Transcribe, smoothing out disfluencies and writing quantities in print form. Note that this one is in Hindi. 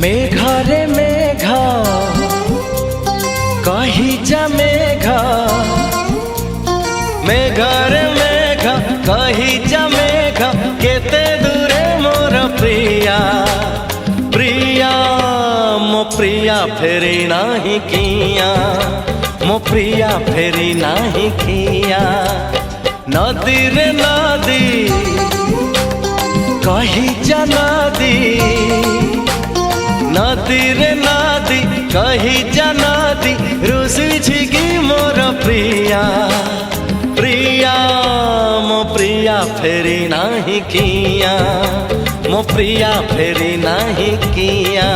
मेघरे मेघ कही जा मेघ, मेघरे मेघ कही जा मेघ, केते दूरे मोर प्रिया। प्रिया मो प्रिया फेरी नाही किया, मो प्रिया फेरी नाही किया। नदी रे नदी कही जा नदी, नदी रे नदी कही जा नदी, रुसी की मोर प्रिया। प्रिया मो प्रिया फेरी नाही किया, मो प्रिया फेरी नाही किया।